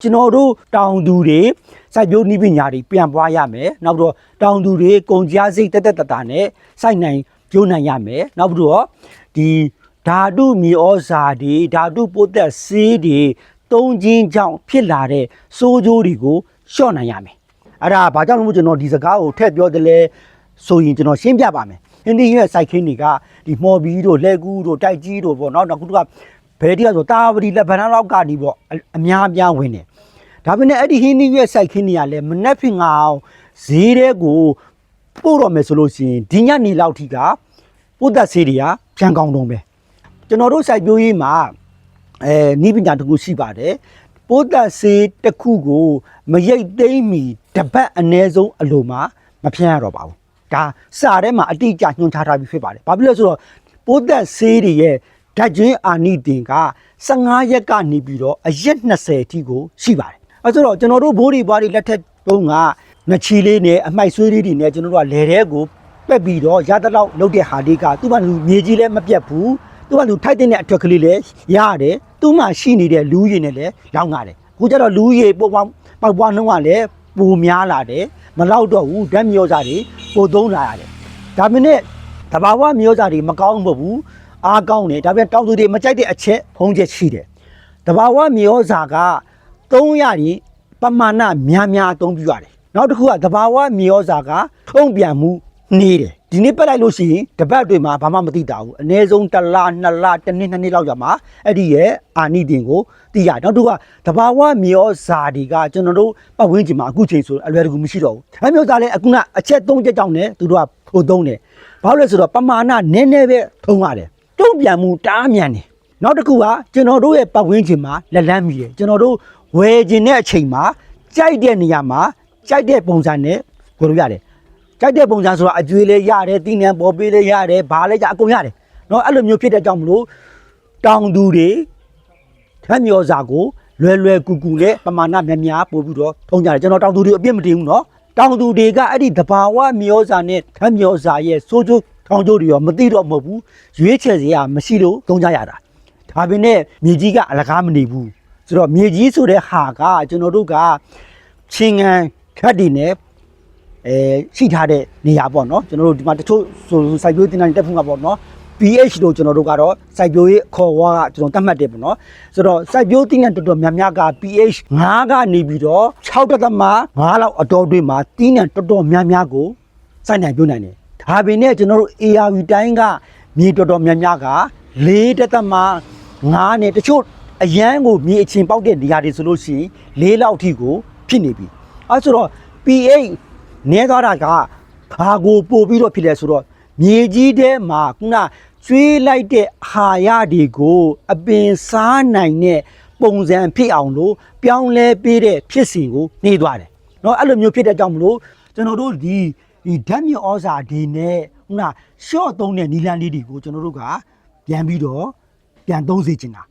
ကျွန်တော်တို့တောင်သူတွေစိုက်ပျိုးနည်းပညာတွေပြန်ပွားရမယ်နောက်တော့တောင်သူတွေကုန်ကြစိတ်တက်တာနဲ့စိုက်နိုင်ကျိုးနိုင်ရမယ်နောက်ပြီးတော့ဒီဓာတုမြေဩဇာတွေဓာတုပိုးသက်ဆေးတွေသုံးခြင်းကြောင့်ဖြစ်လာတဲ့စိုးကျိုးတွေကိုလျှော့နိုင်ရမယ်အဲ့ဒါဘာကြောင့်လို့ကျွန်တော်ဒီစကားကိုထည့်ပြောတယ်လဲဆိုရင်ကျွန်တော်ရှင်းပြပါမယ်ဟင်းသီးရွက်စိုက်ခင်းတွေကဒီမော်ဘီတို့လက်ကူးတို့တိုက်ကြီးတို့ပေါ့နော်နောက်တစ်ခုကဘယ်တည်းကဆိုတာဝတီလက်ဗန်းလောက်ကနေပေါ့အများအပြားဝင်တယ်ဒါပေမဲ့အဲ့ဒီဟင်းသီးရွက်စိုက်ခင်းတွေကလည်းမနှက်ဖင်ငါအောင်ဈေးတဲ့ကိုပို့တော့မယ်ဆိုလို့ရှိရင်ဒီညနေလောက်ထိကပို့သက်ဆေးတွေကပြန်ကောင်းတော့ပဲကျွန်တော်တို့စိုက်ပျိုးရေးမှာနီးပညာတစ်ခုရှိပါတယ်ပိုးသက်ဆေးတစ်ခုကိုမရိတ်သိမ်းမီတပတ်အနည်းဆုံးအလိုမှာမဖြန်းရတော့ပါဘူးဒါစာထဲမှာအတိအကျညွှန်ကြားထားပြီးဖြစ်ပါတယ်ဘာဖြစ်လို့လဲဆိုတော့ပိုးသက်ဆေးတွေရဲ့ဓာတ်ကျွင်းအာနိသင်က15ရက်ကနေပြီးတော့အရက်20အထိကိုရှိပါတယ်အဲဆိုတော့ကျွန်တော်တို့ဘိုးတွေဘွားတွေလက်ထက်တုန်းကငချီလေးနဲ့အမိုက်ဆွေးလေးတွေနဲ့ကျွန်တော်တို့ကလယ်ထဲကိုပက်ပြီးတော့ရတဲ့လောက်လုပ်တဲ့ဟာလေးကသူ့ဘာလူမြေကြီးလည်းမပြတ်ဘူးသူ့ဘာလူထိုက်တဲ့အထွက်ကလေးလည်းရတယ်သူ့မှာရှိနေတဲ့လူရည်နဲ့လည်းလောင်းရတယ်အခုကျတော့လူရည်ပေါက်ပွားနှုန်းကလည်းပိုများလာတယ်မလောက်တော့ဘူးဓာတ်မြေဩဇာတွေပိုသုံးလာရတယ်ဒါပေမဲ့တဘာဝမြေဩဇာတွေမကောင်းဘူးအားကောင်းတယ်ဒါပေမဲ့တောင်သူတွေမကြိုက်တဲ့အချက်ဖုံးချက်ရှိတယ်တဘာဝမြေဩဇာက300ရင်ပမာဏများအသုံးပြုရတယ်နောက်တစ်ခုကတဘာဝမြေဩဇာကထုံးပြန်မှုနေတယ်ဒီနေ့ပတ်လိုက်လို့ရှိရင်တပတ်အတွင်းမှာဘာမှမသိတာဘူးအနည်းဆုံး1လ2လတစ်နှစ်လောက်ကြာမှာအဲ့ဒီရဲ့အာနိသင်ကိုသိရနောက်တစ်ခုကတဘာဝမြေဩဇာတွေကကျွန်တော်တို့ပတ်ဝန်းကျင်မှာအခုချိန်ဆိုအလွယ်တကူမရှိတော့ဘူးအဲ့မြေဩဇာလည်းအခုကအချက်3ချက်ကြောင့်လည်းသူတို့ကဖို့သုံးတယ်ဘာလို့လဲဆိုတော့ပမာဏနည်းနည်းပဲထုံးရတယ်တုံ့ပြန်မှုတားမြန်တယ်နောက်တစ်ခုကကျွန်တော်တို့ရဲ့ပတ်ဝန်းကျင်မှာလက်လန်းမိတယ်ကျွန်တော်တို့ဝယ်ခြင်းတဲ့အချိန်မှာကြိုက်တဲ့နေရာမှာကြိုက်တဲ့ပုံစံနဲ့ဝယ်လို့ရတယ်ကြိုက်တဲ့ပုံစံဆိုတာအကျွေးလေးရတယ်တင်းနံပေါ်ပေးလေးရတယ်ဘာလဲကြအကုန်ရတယ်เนาะအဲ့လိုမျိုးဖြစ်တဲ့ကြောင့်မလို့တောင်သူတွေဓာတ်မြေဩဇာကိုလွယ်ကူကူနဲ့ပမာဏများပို့ပြီးတော့ထုံးကြတယ်ကျွန်တော်တောင်သူတွေအပြစ်မတင်ဘူးเนาะတောင်သူတွေကအဲ့ဒီတဘာဝမြေဩဇာနဲ့ဓာတ်မြေဩဇာရဲ့စိုးကျိုးထောင်ကျိုးတွေရောမသိတော့မဟုတ်ဘူးရွေးချယ်စရာမရှိလို့သုံးကြရတာဒါပေမဲ့မြေကြီးကအလကားမနေဘူးဆိုတော့မြေကြီးဆိုတဲ့ဟာကကျွန်တော်တို့ကချင်းငံခက်တွေနဲ့ရှိထားတဲ့နေရာပေါ့နော်ကျွန်တော်တို့ဒီမှာတချို့ဆိုစိုက်ပျိုးတင်တဲ့တက်ဖုံးကပေါ့နော် pH လို့ကျွန်တော်တို့ကတော့စိုက်ပျိုးရေးခေါ်ဝါကကျွန်တော်သတ်မှတ်တယ်ပေါ့နော်ဆိုတော့စိုက်ပျိုးတင်တဲ့တော်တော်များက pH 5ကနေပြီးတော့6.5လောက်အတော်တွင်းမှာတင်းနဲ့တော်တော်များကိုစိုက်နိုင်ပြုနိုင်တယ်ဒါပေမဲ့ကျွန်တော်တို့ ARV တိုင်းကမြေတော်တော်များက4.5နဲ့တချို့အရန်ကိုမြေအချင်းပေါက်တဲ့နေရာတွေဆိုလို့ရှိရင်4လောက်အထိကိုဖြစ်နေပြီအဲဆိုတော့ pH နည်းသွားတာကဘာကိုပို့ပြီးတော့ဖြစ်လဲဆိုတော့မြေကြီးထဲမှာခုနကျွေးလိုက်တဲ့အာဟာရတွေကိုအပင်စားနိုင်တဲ့ပုံစံဖြစ်အောင်လို့ပြောင်းလဲပေးတဲ့ဖြစ်စဉ်ကိုနှေးသွားတယ်เนาะအဲ့လိုမျိုးဖြစ်တဲ့ကြောင့်မလို့ကျွန်တော်တို့ဒီဓာတ်မြေဩဇာတွေနဲ့ခုနရှော့သုံးတဲ့နီလန်လေးတွေကိုကျွန်တော်တို့ကပြန်ပြီးတော့ပြန်သုံးစေချင်တာ